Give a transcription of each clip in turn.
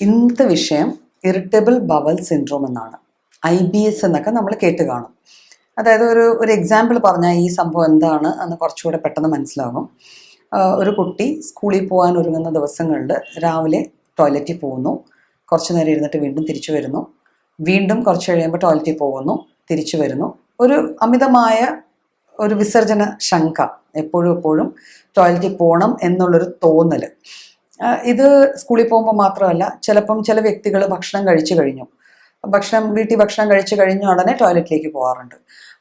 ഇന്നത്തെ വിഷയം irritable bowel syndrome എന്നാണ്. IBS എന്നൊക്കെ നമ്മൾ കേട്ട് കാണും. അതായത് ഒരു എക്സാമ്പിൾ പറഞ്ഞാൽ ഈ സംഭവം എന്താണ് എന്ന് കുറച്ചുകൂടെ പെട്ടെന്ന് മനസ്സിലാകും. ഒരു കുട്ടി സ്കൂളിൽ പോകാൻ ഒരുങ്ങുന്ന ദിവസങ്ങളിൽ രാവിലെ ടോയ്ലറ്റിൽ പോകുന്നു, കുറച്ച് നേരം ഇരുന്നിട്ട് വീണ്ടും തിരിച്ചു വരുന്നു, വീണ്ടും കുറച്ച് കഴിയുമ്പോൾ ടോയ്ലറ്റിൽ പോകുന്നു, തിരിച്ചു വരുന്നു. ഒരു അമിതമായ ഒരു വിസർജന ശങ്ക, എപ്പോഴും ടോയ്ലറ്റിൽ പോകണം എന്നുള്ളൊരു തോന്നൽ. ഇത് സ്കൂളിൽ പോകുമ്പോൾ മാത്രമല്ല, ചിലപ്പം ചില വ്യക്തികൾ ഭക്ഷണം കഴിച്ചു കഴിഞ്ഞു, വീട്ടിൽ ഭക്ഷണം കഴിച്ചു കഴിഞ്ഞ ഉടനെ ടോയ്ലറ്റിലേക്ക് പോകാറുണ്ട്.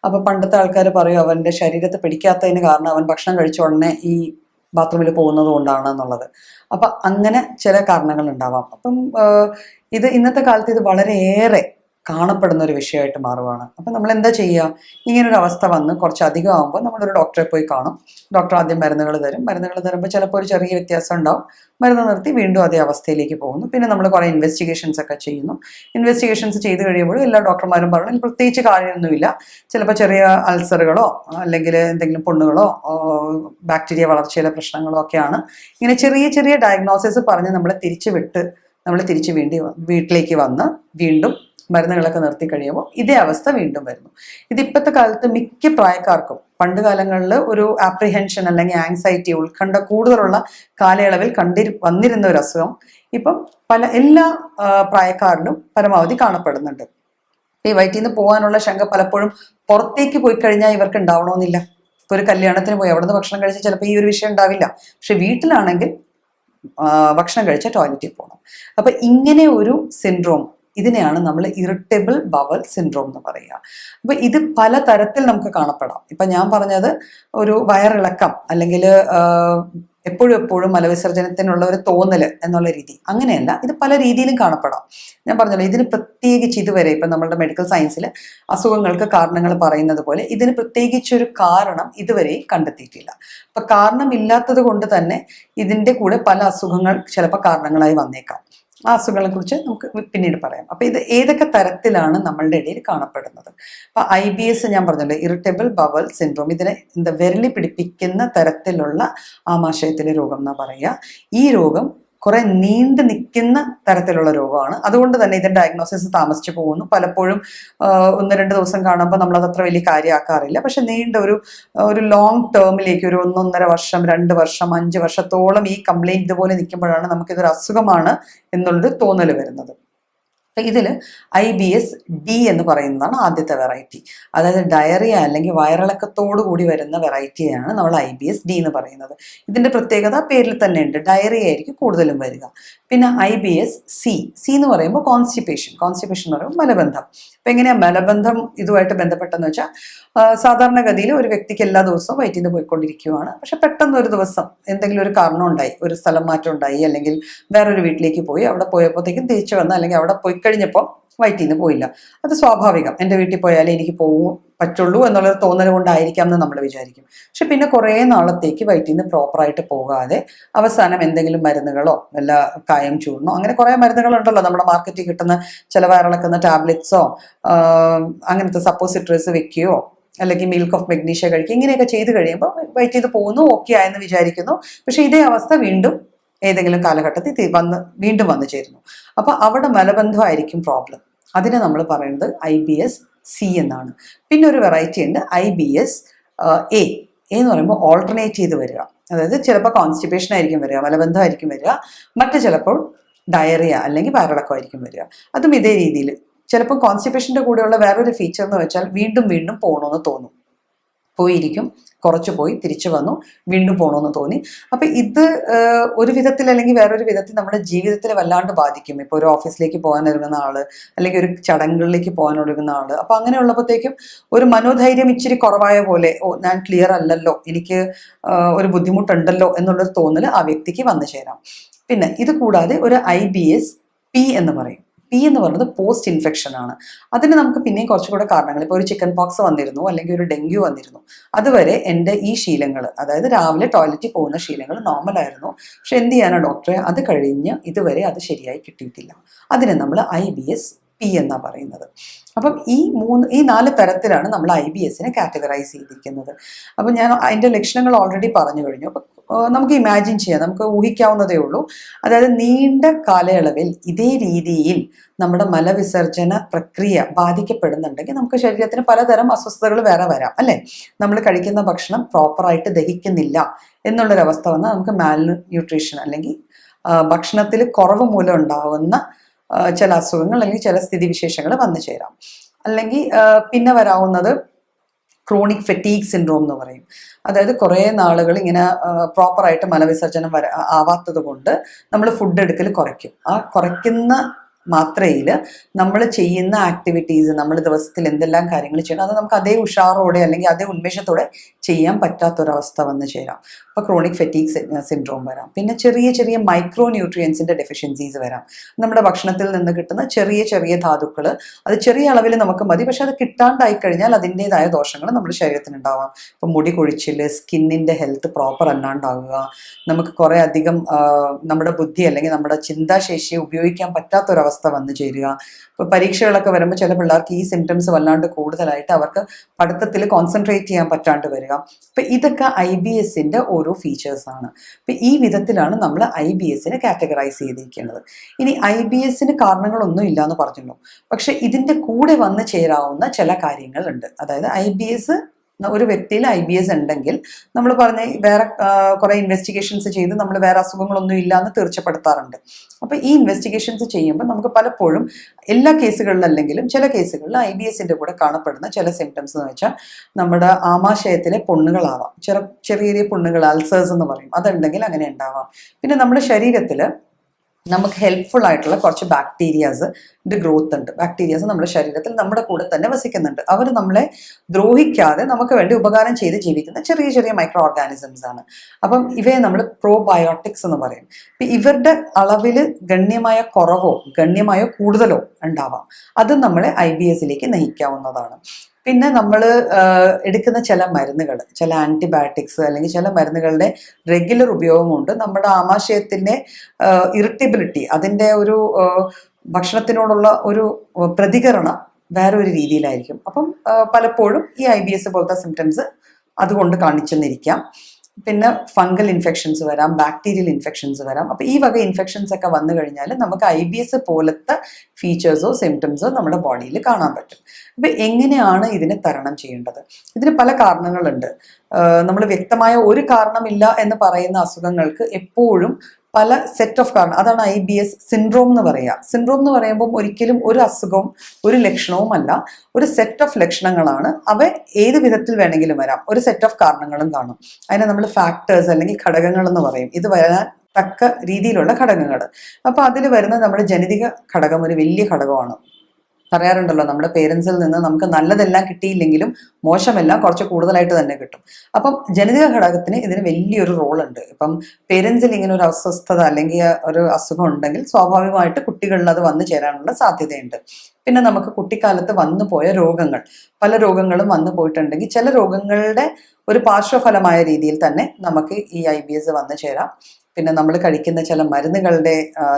അപ്പോൾ പണ്ടത്തെ ആൾക്കാർ പറയും അവൻ്റെ ശരീരത്തെ പിടിക്കാത്തതിന് കാരണം അവൻ ഭക്ഷണം കഴിച്ച ഉടനെ ഈ ബാത്റൂമിൽ പോകുന്നത് കൊണ്ടാണ് എന്നുള്ളത്. അപ്പം അങ്ങനെ ചില കാരണങ്ങൾ ഉണ്ടാവാം. അപ്പം ഇത് ഇന്നത്തെ കാലത്ത് ഇത് വളരെയേറെ കാണപ്പെടുന്ന ഒരു വിഷയമായിട്ട് മാറുകയാണ്. അപ്പം നമ്മൾ എന്താ ചെയ്യുക? ഇങ്ങനൊരു അവസ്ഥ വന്ന് കുറച്ചധികം ആകുമ്പോൾ നമ്മളൊരു ഡോക്ടറെ പോയി കാണും. ഡോക്ടർ ആദ്യം മരുന്നുകൾ തരുമ്പോൾ ചിലപ്പോൾ ഒരു ചെറിയ വ്യത്യാസം ഉണ്ടാവും. മരുന്ന് നിർത്തി വീണ്ടും അതേ അവസ്ഥയിലേക്ക് പോകുന്നു. പിന്നെ നമ്മൾ കുറേ ഇൻവെസ്റ്റിഗേഷൻസ് ഒക്കെ ചെയ്യുന്നു. ഇൻവെസ്റ്റിഗേഷൻസ് ചെയ്ത് കഴിയുമ്പോൾ എല്ലാ ഡോക്ടർമാരും പറഞ്ഞു പ്രത്യേകിച്ച് കാര്യമൊന്നുമില്ല, ചിലപ്പോൾ ചെറിയ അൾസറുകളോ അല്ലെങ്കിൽ എന്തെങ്കിലും പുണ്ണുകളോ ബാക്ടീരിയ വളർച്ചയിലെ പ്രശ്നങ്ങളോ ഒക്കെയാണ്. ഇങ്ങനെ ചെറിയ ചെറിയ ഡയഗ്നോസിസ് പറഞ്ഞ് നമ്മളെ തിരിച്ച് വീട്ടിലേക്ക് വന്ന് വീണ്ടും മരുന്നുകളൊക്കെ നിർത്തി കഴിയുമ്പോൾ ഇതേ അവസ്ഥ വീണ്ടും വരുന്നു. ഇതിപ്പോഴത്തെ കാലത്ത് മിക്ക പ്രായക്കാർക്കും, പണ്ട് കാലങ്ങളിൽ ഒരു ആപ്രിഹെൻഷൻ അല്ലെങ്കിൽ ആങ്സൈറ്റി, ഉത്കണ്ഠ കൂടുതലുള്ള കാലയളവിൽ വന്നിരുന്ന ഒരു അസുഖം ഇപ്പം എല്ലാ പ്രായക്കാരിലും പരമാവധി കാണപ്പെടുന്നുണ്ട്. ഈ വയറ്റിൽ നിന്ന് പോകാനുള്ള ശങ്ക പലപ്പോഴും പുറത്തേക്ക് പോയി കഴിഞ്ഞാൽ ഇവർക്ക് ഉണ്ടാവണമെന്നില്ല. ഇപ്പോൾ ഒരു കല്യാണത്തിന് പോയി അവിടെ നിന്ന് ഭക്ഷണം കഴിച്ചാൽ ചിലപ്പോൾ ഈ ഒരു വിഷയം ഉണ്ടാവില്ല. പക്ഷെ വീട്ടിലാണെങ്കിൽ ഭക്ഷണം കഴിച്ചാൽ ടോയ്ലറ്റിൽ പോകണം. അപ്പം ഇങ്ങനെ ഒരു സിൻഡ്രോം, ഇതിനെയാണ് നമ്മൾ ഇറിറ്റബിൾ ബവൽ സിൻഡ്രോം എന്ന് പറയുക. അപ്പൊ ഇത് പല തരത്തിൽ നമുക്ക് കാണപ്പെടാം. ഇപ്പൊ ഞാൻ പറഞ്ഞത് ഒരു വയറിളക്കം അല്ലെങ്കിൽ എപ്പോഴും മലവിസർജനത്തിനുള്ള ഒരു തോന്നല് എന്നുള്ള രീതി, അങ്ങനെയല്ല. ഇത് പല രീതിയിലും കാണപ്പെടാം. ഞാൻ പറഞ്ഞല്ലോ, ഇതിന് പ്രത്യേകിച്ച് ഇതുവരെ ഇപ്പം നമ്മളുടെ മെഡിക്കൽ സയൻസിൽ അസുഖങ്ങൾക്ക് കാരണങ്ങൾ പറയുന്നത് പോലെ ഇതിന് പ്രത്യേകിച്ചൊരു കാരണം ഇതുവരെ കണ്ടെത്തിയിട്ടില്ല. അപ്പൊ കാരണമില്ലാത്തത് കൊണ്ട് തന്നെ ഇതിൻ്റെ കൂടെ പല അസുഖങ്ങൾ ചിലപ്പോൾ കാരണങ്ങളായി വന്നേക്കാം. ആ അസുഖങ്ങളെ കുറിച്ച് നമുക്ക് പിന്നീട് പറയാം. അപ്പൊ ഇത് ഏതൊക്കെ തരത്തിലാണ് നമ്മളുടെ ഇടയിൽ കാണപ്പെടുന്നത്? അപ്പൊ IBS ഞാൻ പറഞ്ഞല്ലോ, ഇറിറ്റബിൾ ബവൽ സിൻഡ്രോം, ഇതിനെ വിരലി പിടിപ്പിക്കുന്ന തരത്തിലുള്ള ആമാശയത്തിലെ രോഗം എന്നാ പറയുക. ഈ രോഗം കുറെ നീണ്ടു നിൽക്കുന്ന തരത്തിലുള്ള രോഗമാണ്. അതുകൊണ്ട് തന്നെ ഇതിന്റെ ഡയഗ്നോസിസ് താമസിച്ചു പോകുന്നു. പലപ്പോഴും 1-2 ദിവസം കാണുമ്പോൾ നമ്മളത് അത്ര വലിയ കാര്യമാക്കാറില്ല. പക്ഷെ നീണ്ട ഒരു ലോങ് ടേമിലേക്ക്, ഒരു 1.5 വർഷം, 2 വർഷം, 5 വർഷത്തോളം ഈ കംപ്ലൈൻറ്റ് ഇതുപോലെ നിൽക്കുമ്പോഴാണ് നമുക്കിതൊരു അസുഖമാണ് എന്നുള്ളൊരു തോന്നൽ വരുന്നത്. ഇതിൽ IBS D എന്ന് പറയുന്നതാണ് ആദ്യത്തെ വെറൈറ്റി. അതായത് ഡയറിയ അല്ലെങ്കിൽ വയറിളക്കത്തോടു കൂടി വരുന്ന വെറൈറ്റിയാണ് നമ്മൾ IBS D എന്ന് പറയുന്നത്. ഇതിന്റെ പ്രത്യേകത പേരിൽ തന്നെ ഉണ്ട്, ഡയറിയ ആയിരിക്കും കൂടുതലും വരിക. പിന്നെ IBS C എന്ന് പറയുമ്പോൾ കോൺസ്റ്റിപ്പേഷൻ എന്ന് പറയുമ്പോൾ മലബന്ധം. അപ്പൊ എങ്ങനെയാ മലബന്ധം ഇതുമായിട്ട് ബന്ധപ്പെട്ടെന്ന് വെച്ചാൽ, സാധാരണഗതിയിൽ ഒരു വ്യക്തിക്ക് എല്ലാ ദിവസവും വയറ്റിൽ നിന്ന് പോയിക്കൊണ്ടിരിക്കുകയാണ്. പക്ഷെ പെട്ടെന്ന് ഒരു ദിവസം എന്തെങ്കിലും ഒരു കാരണം ഉണ്ടായി, ഒരു സ്ഥലം മാറ്റം ഉണ്ടായി, അല്ലെങ്കിൽ വേറൊരു വീട്ടിലേക്ക് പോയി, അവിടെ പോയപ്പോഴത്തേക്കും തിരിച്ചു വന്ന്, അല്ലെങ്കിൽ അവിടെ പോയി കഴിഞ്ഞപ്പോൾ വയറ്റിൽ നിന്ന് പോയില്ല. അത് സ്വാഭാവികം. എൻ്റെ വീട്ടിൽ പോയാലേ എനിക്ക് പറ്റുള്ളൂ എന്നുള്ളൊരു തോന്നൽ കൊണ്ടായിരിക്കാം എന്ന് നമ്മൾ വിചാരിക്കും. പക്ഷെ പിന്നെ കുറേ നാളത്തേക്ക് വയറ്റിൽ നിന്ന് പ്രോപ്പറായിട്ട് പോകാതെ അവസാനം എന്തെങ്കിലും മരുന്നുകളോ വല്ല കായം ചൂർന്നോ, അങ്ങനെ കുറേ മരുന്നുകളുണ്ടല്ലോ നമ്മുടെ മാർക്കറ്റിൽ കിട്ടുന്ന, ചില വയറിളക്കുന്ന ടാബ്ലറ്റ്സോ അങ്ങനത്തെ സപ്പോസിറ്ററീസ് വെക്കുകയോ അല്ലെങ്കിൽ മിൽക്ക് ഓഫ് മെഗ്നീഷ്യ കഴിക്കുക, ഇങ്ങനെയൊക്കെ ചെയ്ത് കഴിയുമ്പോൾ വയറ്റിൽ നിന്ന് പോകുന്നു, ഓക്കെ ആയെന്ന് വിചാരിക്കുന്നു. പക്ഷെ ഇതേ അവസ്ഥ വീണ്ടും ഏതെങ്കിലും കാലഘട്ടത്തിൽ വീണ്ടും വന്നു ചേരുന്നു. അപ്പൊ അവിടെ മലബന്ധമായിരിക്കും പ്രോബ്ലം. അതിനെ നമ്മൾ പറയുന്നത് IBS C എന്നാണ്. പിന്നെ ഒരു വെറൈറ്റി ഉണ്ട് IBS A എന്ന് പറയുമ്പോൾ ഓൾട്ടർനേറ്റ് ചെയ്ത് വരിക. അതായത് ചിലപ്പോൾ കോൺസ്റ്റിപ്പേഷൻ ആയിരിക്കും വരിക, മലബന്ധമായിരിക്കും വരിക, മറ്റു ചിലപ്പോൾ ഡയറിയ അല്ലെങ്കിൽ വയറിളക്കമായിരിക്കും വരിക. അതും ഇതേ രീതിയിൽ. ചിലപ്പോൾ കോൺസ്റ്റിപ്പേഷൻ്റെ കൂടെയുള്ള വേറൊരു ഫീച്ചർ എന്ന് വെച്ചാൽ വീണ്ടും പോകണമെന്ന് തോന്നും. പോയിരിക്കും, കുറച്ച് പോയി തിരിച്ചു വന്നു, വീണ്ടും പോകണമെന്ന് തോന്നി. അപ്പം ഇത് ഒരു വിധത്തിൽ അല്ലെങ്കിൽ വേറൊരു വിധത്തിൽ നമ്മുടെ ജീവിതത്തിൽ വല്ലാണ്ട് ബാധിക്കും. ഇപ്പോൾ ഒരു ഓഫീസിലേക്ക് പോകാൻ ഒരുങ്ങുന്ന ആള്, അല്ലെങ്കിൽ ഒരു ചടങ്ങുകളിലേക്ക് പോകാൻ ഒരുങ്ങുന്ന ആള്, അപ്പം അങ്ങനെ ഉള്ളപ്പോഴത്തേക്കും ഒരു മനോധൈര്യം ഇച്ചിരി കുറവായ പോലെ, ഞാൻ ക്ലിയർ അല്ലല്ലോ, എനിക്ക് ഒരു ബുദ്ധിമുട്ടുണ്ടല്ലോ എന്നുള്ളൊരു തോന്നൽ ആ വ്യക്തിക്ക് വന്നു ചേരാം. പിന്നെ ഇത് കൂടാതെ ഒരു IBS P എന്ന് പറയും. P എന്ന് പറയുന്നത് പോസ്റ്റ് ഇൻഫെക്ഷൻ ആണ്. അതിന് നമുക്ക് പിന്നെയും കുറച്ചുകൂടെ കാരണങ്ങൾ, ഇപ്പോൾ ഒരു ചിക്കൻ പോക്സ് വന്നിരുന്നു, അല്ലെങ്കിൽ ഒരു ഡെങ്കു വന്നിരുന്നു, അതുവരെ എൻ്റെ ഈ ശീലങ്ങൾ, അതായത് രാവിലെ ടോയ്ലറ്റിൽ പോകുന്ന ശീലങ്ങൾ നോർമലായിരുന്നു. പക്ഷെ എന്ത് ചെയ്യാനോ ഡോക്ടറെ, അത് കഴിഞ്ഞ് ഇതുവരെ അത് ശരിയായി കിട്ടിയിട്ടില്ല. അതിനെ നമ്മൾ IBS പി എന്നാണ് പറയുന്നത്. അപ്പം ഈ 4 തരത്തിലാണ് നമ്മൾ IBSനെ കാറ്റഗറൈസ് ചെയ്തിരിക്കുന്നത്. അപ്പം ഞാൻ അതിൻ്റെ ലക്ഷണങ്ങൾ ഓൾറെഡി പറഞ്ഞു കഴിഞ്ഞു. അപ്പം നമുക്ക് ഇമാജിൻ ചെയ്യാം, നമുക്ക് ഊഹിക്കാവുന്നതേ ഉള്ളൂ. അതായത് നീണ്ട കാലയളവിൽ ഇതേ രീതിയിൽ നമ്മുടെ മലവിസർജന പ്രക്രിയ ബാധിക്കപ്പെടുന്നുണ്ടെങ്കിൽ നമുക്ക് ശരീരത്തിന് പലതരം അസ്വസ്ഥതകൾ വേറെ വരാം, അല്ലേ? നമ്മൾ കഴിക്കുന്ന ഭക്ഷണം പ്രോപ്പറായിട്ട് ദഹിക്കുന്നില്ല എന്നുള്ളൊരവസ്ഥ വന്നാൽ നമുക്ക് ന്യൂട്രീഷൻ അല്ലെങ്കിൽ ഭക്ഷണത്തിൽ കുറവ് മൂലം ഉണ്ടാവുന്ന ചില അസുഖങ്ങൾ അല്ലെങ്കിൽ ചില സ്ഥിതിവിശേഷങ്ങൾ വന്നു ചേരാം. അല്ലെങ്കിൽ പിന്നെ വരാവുന്നത് ക്രോണിക് ഫെറ്റീഗ് സിൻഡ്രോം എന്ന് പറയും. അതായത് കുറേ നാളുകൾ ഇങ്ങനെ പ്രോപ്പറായിട്ട് മലവിസർജനം ആവാത്തത് കൊണ്ട് നമ്മൾ ഫുഡ് എടുക്കൽ കുറയ്ക്കും. ആ കുറയ്ക്കുന്ന മാത്രയിൽ നമ്മൾ ചെയ്യുന്ന ആക്ടിവിറ്റീസ്, നമ്മൾ ദിവസത്തിൽ എന്തെല്ലാം കാര്യങ്ങൾ ചെയ്യണം, അത് നമുക്ക് അതേ ഉഷാറോടെ അല്ലെങ്കിൽ അതേ ഉന്മേഷത്തോടെ ചെയ്യാൻ പറ്റാത്തൊരവസ്ഥ വന്ന് ചേരാം. അപ്പോൾ ക്രോണിക് ഫെറ്റീഗ് സിൻഡ്രോം വരാം. പിന്നെ ചെറിയ ചെറിയ മൈക്രോ ന്യൂട്രിയൻസിൻ്റെ ഡെഫിഷ്യൻസീസ് വരാം. നമ്മുടെ ഭക്ഷണത്തിൽ നിന്ന് കിട്ടുന്ന ചെറിയ ചെറിയ ധാതുക്കൾ അത് ചെറിയ അളവിൽ നമുക്ക് മതി, പക്ഷെ അത് കിട്ടാണ്ടായി കഴിഞ്ഞാൽ അതിൻ്റെതായ ദോഷങ്ങൾ നമ്മുടെ ശരീരത്തിനുണ്ടാവാം. ഇപ്പം മുടി കൊഴിച്ചിൽ, സ്കിന്നിൻ്റെ ഹെൽത്ത് പ്രോപ്പർ അല്ലാണ്ടാവുക, നമുക്ക് കുറേ അധികം നമ്മുടെ ബുദ്ധി അല്ലെങ്കിൽ നമ്മുടെ ചിന്താശേഷിയെ ഉപയോഗിക്കാൻ പറ്റാത്തൊരവസ്ഥ വന്നു ചേരുക. ഇപ്പോൾ പരീക്ഷകളൊക്കെ വരുമ്പോൾ ചില പിള്ളേർക്ക് ഈ സിംറ്റംസ് വല്ലാണ്ട് കൂടുതലായിട്ട് അവർക്ക് പഠിത്തത്തിൽ കോൺസെൻട്രേറ്റ് ചെയ്യാൻ പറ്റാണ്ട് വരിക. അപ്പം ഇതൊക്കെ IBSൻ്റെ ഓരോ ഫീച്ചേഴ്സാണ്. അപ്പം ഈ വിധത്തിലാണ് നമ്മൾ IBSനെ കാറ്റഗറൈസ് ചെയ്തിരിക്കുന്നത്. ഇനി IBSന് കാരണങ്ങളൊന്നും ഇല്ല എന്ന് പറഞ്ഞല്ലോ, പക്ഷെ ഇതിൻ്റെ കൂടെ വന്ന് ചേരാവുന്ന ചില കാര്യങ്ങളുണ്ട്. അതായത് ഒരു വ്യക്തിയിൽ IBS ഉണ്ടെങ്കിൽ നമ്മൾ പറഞ്ഞ വേറെ കുറേ ഇൻവെസ്റ്റിഗേഷൻസ് ചെയ്ത് നമ്മൾ വേറെ അസുഖങ്ങളൊന്നും ഇല്ല എന്ന് തീർച്ചപ്പെടുത്താറുണ്ട്. അപ്പോൾ ഈ ഇൻവെസ്റ്റിഗേഷൻസ് ചെയ്യുമ്പോൾ നമുക്ക് പലപ്പോഴും എല്ലാ കേസുകളിലല്ലെങ്കിലും ചില കേസുകളിൽ IBSൻ്റെ കൂടെ കാണപ്പെടുന്ന ചില സിംറ്റംസ് എന്ന് വെച്ചാൽ നമ്മുടെ ആമാശയത്തിലെ പുണ്ണുകളാവാം, ചെറിയ ചെറിയ പുണ്ണുകൾ, അൾസേഴ്സ് എന്ന് പറയും, അതുണ്ടെങ്കിൽ അങ്ങനെ ഉണ്ടാവാം. പിന്നെ നമ്മുടെ ശരീരത്തിൽ നമുക്ക് ഹെൽപ്ഫുൾ ആയിട്ടുള്ള കുറച്ച് ബാക്ടീരിയാസ് ഗ്രോത്ത് ഉണ്ട്. ബാക്ടീരിയാസ് നമ്മുടെ ശരീരത്തിൽ നമ്മുടെ കൂടെ തന്നെ വസിക്കുന്നുണ്ട്. അവർ നമ്മളെ ദ്രോഹിക്കാതെ നമുക്ക് വേണ്ടി ഉപകാരം ചെയ്ത് ജീവിക്കുന്ന ചെറിയ ചെറിയ മൈക്രോ ഓർഗാനിസംസ് ആണ്. അപ്പം ഇവയെ നമ്മൾ പ്രോബയോട്ടിക്സ് എന്ന് പറയും. ഇവരുടെ അളവിൽ ഗണ്യമായ കുറവോ ഗണ്യമായോ കൂടുതലോ ഉണ്ടാവാം. അത് നമ്മളെ IBSലേക്ക് നയിക്കാവുന്നതാണ്. പിന്നെ നമ്മൾ എടുക്കുന്ന ചില മരുന്നുകൾ, ചില ആൻറ്റിബയോട്ടിക്സ് അല്ലെങ്കിൽ ചില മരുന്നുകളുടെ റെഗുലർ ഉപയോഗം കൊണ്ട് നമ്മുടെ ആമാശയത്തിൻ്റെ ഇറിറ്റബിലിറ്റി, അതിൻ്റെ ഒരു ഭക്ഷണത്തിനോടുള്ള ഒരു പ്രതികരണം വേറെ ഒരു രീതിയിലായിരിക്കും. അപ്പം പലപ്പോഴും ഈ IBS പോലത്തെ സിംറ്റംസ് അതുകൊണ്ട് കാണിച്ചെന്നിരിക്കാം. പിന്നെ ഫംഗൽ ഇൻഫെക്ഷൻസ് വരാം, ബാക്ടീരിയൽ ഇൻഫെക്ഷൻസ് വരാം. അപ്പോൾ ഈ വക ഇൻഫെക്ഷൻസ് ഒക്കെ വന്നു കഴിഞ്ഞാൽ നമുക്ക് IBS പോലത്തെ ഫീച്ചേഴ്സോ സിംറ്റംസോ നമ്മുടെ ബോഡിയിൽ കാണാൻ പറ്റും. അപ്പോൾ എങ്ങനെയാണ് ഇതിനെ തരണം ചെയ്യേണ്ടത്? ഇതിന് പല കാരണങ്ങളുണ്ട്. നമ്മൾ വ്യക്തമായ ഒരു കാരണമില്ല എന്ന് പറയുന്ന അസുഖങ്ങൾക്ക് എപ്പോഴും പല സെറ്റ് ഓഫ് കാരണം, അതാണ് IBS സിൻഡ്രോം എന്ന് പറയുക. സിൻഡ്രോം എന്ന് പറയുമ്പോൾ ഒരിക്കലും ഒരു അസുഖവും ഒരു ലക്ഷണവും അല്ല, ഒരു സെറ്റ് ഓഫ് ലക്ഷണങ്ങളാണ്. അവ ഏത് വിധത്തിൽ വേണമെങ്കിലും വരാം. ഒരു സെറ്റ് ഓഫ് കാരണങ്ങളും കാണും. അതിനെ നമ്മൾ ഫാക്ടേഴ്സ് അല്ലെങ്കിൽ ഘടകങ്ങൾ എന്ന് പറയും. ഇത് വരാൻ തക്ക രീതിയിലുള്ള ഘടകങ്ങൾ. അപ്പോൾ അതിൽ വരുന്ന നമ്മുടെ ജനിതക ഘടകം ഒരു വലിയ ഘടകമാണ്. പറയാറുണ്ടല്ലോ, നമ്മുടെ പേരൻസിൽ നിന്ന് നമുക്ക് നല്ലതെല്ലാം കിട്ടിയില്ലെങ്കിലും മോശമെല്ലാം കുറച്ച് കൂടുതലായിട്ട് തന്നെ കിട്ടും. അപ്പം ജനിതക ഘടകത്തിന് ഇതിന് വലിയൊരു റോളുണ്ട്. ഇപ്പം പേരൻസിൽ ഇങ്ങനെ ഒരു അസ്വസ്ഥത അല്ലെങ്കിൽ ഒരു അസുഖം ഉണ്ടെങ്കിൽ സ്വാഭാവികമായിട്ട് കുട്ടികളിൽ അത് വന്നു ചേരാനുള്ള സാധ്യതയുണ്ട്. പിന്നെ നമുക്ക് കുട്ടിക്കാലത്ത് വന്നു പോയ രോഗങ്ങൾ, പല രോഗങ്ങളും വന്നു പോയിട്ടുണ്ടെങ്കിൽ ചില രോഗങ്ങളുടെ ഒരു പാർശ്വഫലമായ രീതിയിൽ തന്നെ നമുക്ക് ഈ IBS വന്നു ചേരാം. പിന്നെ നമ്മൾ കഴിക്കുന്ന ചില മരുന്നുകളുടെ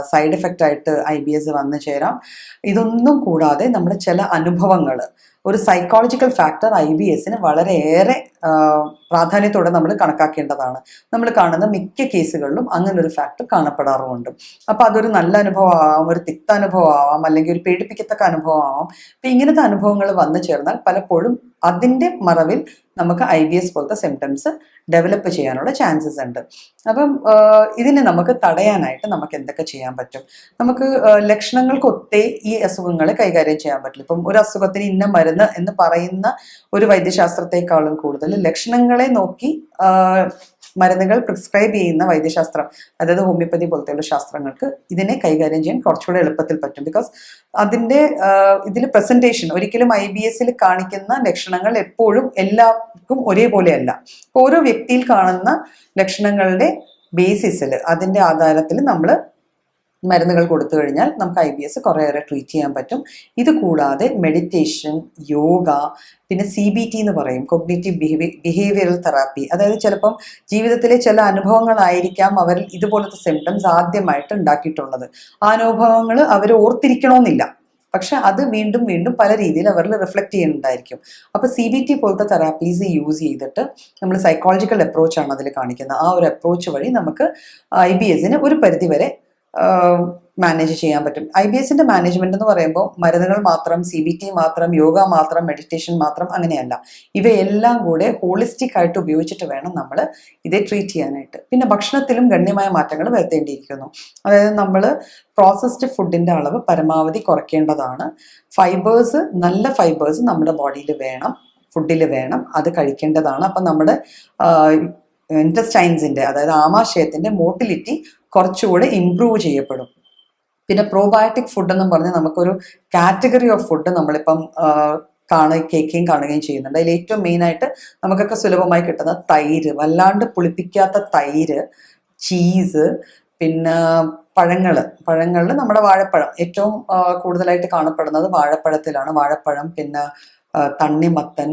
സൈഡ് എഫക്റ്റ് ആയിട്ട് IBS വന്നു ചേരാം. ഇതൊന്നും കൂടാതെ നമ്മുടെ ചില അനുഭവങ്ങൾ, ഒരു സൈക്കോളജിക്കൽ ഫാക്ടർ IBSന് വളരെയേറെ പ്രാധാന്യത്തോടെ നമ്മൾ കണക്കാക്കേണ്ടതാണ്. നമ്മൾ കാണുന്ന മിക്ക കേസുകളിലും അങ്ങനെ ഒരു ഫാക്ടർ കാണപ്പെടാറുമുണ്ട്. അപ്പോൾ അതൊരു നല്ല അനുഭവം ആവാം, ഒരു തിക്ത അനുഭവം ആവാം, അല്ലെങ്കിൽ ഒരു പേടിപ്പിക്കത്തക്ക അനുഭവം ആവാം. അപ്പം ഇങ്ങനത്തെ അനുഭവങ്ങൾ വന്നു ചേർന്നാൽ പലപ്പോഴും അതിൻ്റെ മറവിൽ നമുക്ക് IBS പോലത്തെ സിംറ്റംസ് ഡെവലപ്പ് ചെയ്യാനുള്ള ചാൻസസ് ഉണ്ട്. അപ്പം ഇതിനെ നമുക്ക് തടയാനായിട്ട് നമുക്ക് എന്തൊക്കെ ചെയ്യാൻ പറ്റും? നമുക്ക് ലക്ഷണങ്ങൾക്കൊത്തേ ഈ അസുഖങ്ങളെ കൈകാര്യം ചെയ്യാൻ പറ്റില്ല. ഇപ്പം ഒരു അസുഖത്തിന് ഇന്ന മരുന്ന് എന്ന് പറയുന്ന ഒരു വൈദ്യശാസ്ത്രത്തെക്കാളും കൂടുതൽ ലക്ഷണങ്ങളെ നോക്കി മരുന്നുകൾ പ്രിസ്ക്രൈബ് ചെയ്യുന്ന വൈദ്യശാസ്ത്രം, അതായത് ഹോമിയോപ്പതി പോലത്തെയുള്ള ശാസ്ത്രങ്ങൾക്ക് ഇതിനെ കൈകാര്യം ചെയ്യാൻ കുറച്ചുകൂടെ എളുപ്പത്തിൽ പറ്റും. ബിക്കോസ് അതിൻ്റെ ഇതിൽ പ്രസൻറ്റേഷൻ ഒരിക്കലും IBSൽ കാണിക്കുന്ന ലക്ഷണങ്ങൾ എപ്പോഴും എല്ലാവർക്കും ഒരേപോലെയല്ല. ഓരോ വ്യക്തിയിൽ കാണുന്ന ലക്ഷണങ്ങളുടെ ബേസിസിൽ, അതിൻ്റെ ആധാരത്തിൽ നമ്മൾ മരുന്നുകൾ കൊടുത്തു കഴിഞ്ഞാൽ നമുക്ക് IBS കുറേയേറെ ട്രീറ്റ് ചെയ്യാൻ പറ്റും. ഇത് കൂടാതെ മെഡിറ്റേഷൻ, യോഗ, പിന്നെ CBT എന്ന് പറയും, കോഗ്നിറ്റീവ് ബിഹേവിയറൽ തെറാപ്പി. അതായത് ചിലപ്പം ജീവിതത്തിലെ ചില അനുഭവങ്ങളായിരിക്കാം അവരിൽ ഇതുപോലത്തെ സിംറ്റംസ് ആദ്യമായിട്ട് ഉണ്ടാക്കിയിട്ടുള്ളത്. ആ അനുഭവങ്ങൾ അവർ ഓർത്തിരിക്കണമെന്നില്ല. പക്ഷെ അത് വീണ്ടും വീണ്ടും പല രീതിയിൽ അവരിൽ റിഫ്ലക്ട് ചെയ്യുന്നുണ്ടായിരിക്കും. അപ്പോൾ CBT പോലത്തെ തെറാപ്പീസ് യൂസ് ചെയ്തിട്ട് നമ്മൾ സൈക്കോളജിക്കൽ അപ്രോച്ചാണ് അതിൽ കാണിക്കുന്നത്. ആ ഒരു അപ്രോച്ച് വഴി നമുക്ക് IBSന് ഒരു പരിധിവരെ മാനേജ് ചെയ്യാൻ പറ്റും. IBSന്റെ മാനേജ്മെന്റ് എന്ന് പറയുമ്പോൾ മരുന്നുകൾ മാത്രം, CBT മാത്രം, യോഗ മാത്രം, മെഡിറ്റേഷൻ മാത്രം അങ്ങനെയല്ല. ഇവയെല്ലാം കൂടെ ഹോളിസ്റ്റിക് ആയിട്ട് ഉപയോഗിച്ചിട്ട് വേണം നമ്മൾ ഇതേ ട്രീറ്റ് ചെയ്യാനായിട്ട്. പിന്നെ ഭക്ഷണത്തിലും ഗണ്യമായ മാറ്റങ്ങൾ വരുത്തേണ്ടിയിരിക്കുന്നു. അതായത് നമ്മൾ പ്രോസസ്ഡ് ഫുഡിന്റെ അളവ് പരമാവധി കുറയ്ക്കേണ്ടതാണ്. ഫൈബേഴ്സ്, നല്ല ഫൈബേഴ്സ് നമ്മുടെ ബോഡിയിൽ വേണം, ഫുഡിൽ വേണം, അത് കഴിക്കേണ്ടതാണ്. അപ്പം നമ്മുടെ ഇൻറ്റസ്റ്റൈൻസിന്റെ, അതായത് ആമാശയത്തിന്റെ മോട്ടിലിറ്റി കുറച്ചുകൂടെ ഇംപ്രൂവ് ചെയ്യപ്പെടും. പിന്നെ പ്രോബയോട്ടിക് ഫുഡ് എന്നും പറഞ്ഞ് നമുക്കൊരു കാറ്റഗറി ഓഫ് ഫുഡ് നമ്മളിപ്പം കേൾക്കുകയും കാണുകയും ചെയ്യുന്നുണ്ട്. അതിൽ ഏറ്റവും മെയിനായിട്ട് നമുക്കൊക്കെ സുലഭമായി കിട്ടുന്ന തൈര്, വല്ലാണ്ട് പുളിപ്പിക്കാത്ത തൈര്, ചീസ്, പിന്നെ പഴങ്ങളിൽ നമ്മുടെ വാഴപ്പഴം ഏറ്റവും കൂടുതലായിട്ട് കാണപ്പെടുന്നത് വാഴപ്പഴത്തിലാണ്. വാഴപ്പഴം, പിന്നെ തണ്ണിമത്തൻ,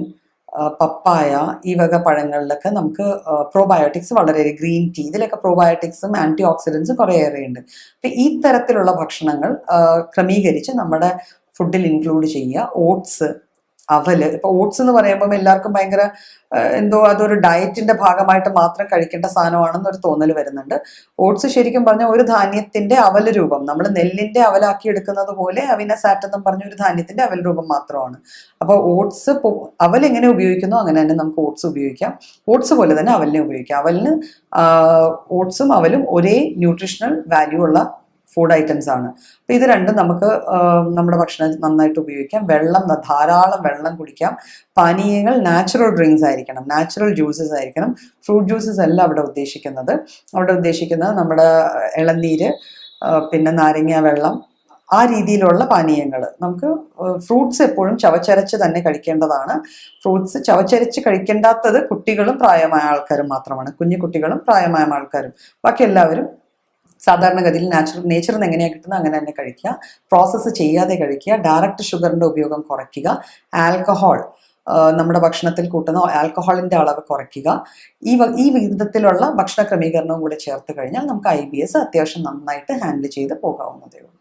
പപ്പായ, ഈ വക പഴങ്ങളിലൊക്കെ നമുക്ക് പ്രോബയോട്ടിക്സ് വളരെയേറെ, ഗ്രീൻ ടീ, ഇതിലൊക്കെ പ്രോബയോട്ടിക്സും ആൻറ്റി ഓക്സിഡൻസും കുറേയേറെ ഉണ്ട്. അപ്പം ഈ തരത്തിലുള്ള ഭക്ഷണങ്ങൾ ക്രമീകരിച്ച് നമ്മുടെ ഫുഡിൽ ഇൻക്ലൂഡ് ചെയ്യുക. ഓട്സ്, അവല്. ഇപ്പൊ ഓട്സ് എന്ന് പറയുമ്പോൾ എല്ലാവർക്കും ഭയങ്കര എന്തോ അതൊരു ഡയറ്റിന്റെ ഭാഗമായിട്ട് മാത്രം കഴിക്കേണ്ട സാധനമാണെന്നൊരു തോന്നൽ വരുന്നുണ്ട്. ഓട്സ് ശരിക്കും പറഞ്ഞാൽ ഒരു ധാന്യത്തിന്റെ അവല് രൂപം, നമ്മൾ നെല്ലിന്റെ അവലാക്കി എടുക്കുന്നത് പോലെ അവിനസാറ്റ് എന്നും പറഞ്ഞ ഒരു ധാന്യത്തിന്റെ അവൽ രൂപം മാത്രമാണ്. അപ്പോൾ ഓട്സ്, അവൽ എങ്ങനെ ഉപയോഗിക്കുന്നോ അങ്ങനെ തന്നെ നമുക്ക് ഓട്സ് ഉപയോഗിക്കാം. ഓട്സ് പോലെ തന്നെ അവലിനെ ഉപയോഗിക്കാം. അവലിന് ഓട്സും അവലും ഒരേ ന്യൂട്രീഷണൽ വാല്യൂ ഉള്ള ഫുഡ് ഐറ്റംസ് ആണ്. അപ്പം ഇത് രണ്ടും നമുക്ക് നമ്മുടെ ഭക്ഷണം നന്നായിട്ട് ഉപയോഗിക്കാം. ധാരാളം വെള്ളം കുടിക്കാം. പാനീയങ്ങൾ നാച്ചുറൽ ഡ്രിങ്ക്സ് ആയിരിക്കണം, നാച്ചുറൽ ജ്യൂസസ് ആയിരിക്കണം. ഫ്രൂട്ട് ജ്യൂസസ് അല്ല അവിടെ ഉദ്ദേശിക്കുന്നത് നമ്മുടെ ഇളനീര്, പിന്നെ നാരങ്ങ വെള്ളം, ആ രീതിയിലുള്ള പാനീയങ്ങൾ. നമുക്ക് ഫ്രൂട്ട്സ് എപ്പോഴും ചവച്ചരച്ച് തന്നെ കഴിക്കേണ്ടതാണ്. ഫ്രൂട്ട്സ് ചവച്ചരച്ച് കഴിക്കേണ്ടാത്തത് കുട്ടികളും പ്രായമായ ആൾക്കാരും മാത്രമാണ്. കുഞ്ഞു കുട്ടികളും പ്രായമായ ആൾക്കാരും, ബാക്കി എല്ലാവരും സാധാരണഗതിയിൽ നേച്ചറിൽ നിന്ന് എങ്ങനെയാണ് കിട്ടുന്നത് അങ്ങനെ തന്നെ കഴിക്കുക. പ്രോസസ്സ് ചെയ്യാതെ കഴിക്കുക. ഡയറക്റ്റ് ഷുഗറിൻ്റെ ഉപയോഗം കുറയ്ക്കുക. ആൽക്കഹോൾ, നമ്മുടെ ഭക്ഷണത്തിൽ കൂട്ടുന്ന ആൽക്കഹോളിൻ്റെ അളവ് കുറയ്ക്കുക. ഈ വിധത്തിലുള്ള ഭക്ഷണ ക്രമീകരണവും കൂടെ ചേർത്ത് കഴിഞ്ഞാൽ നമുക്ക് IBS അത്യാവശ്യം നന്നായിട്ട് ഹാൻഡിൽ ചെയ്ത് പോകാവുന്നതേ ഉള്ളൂ.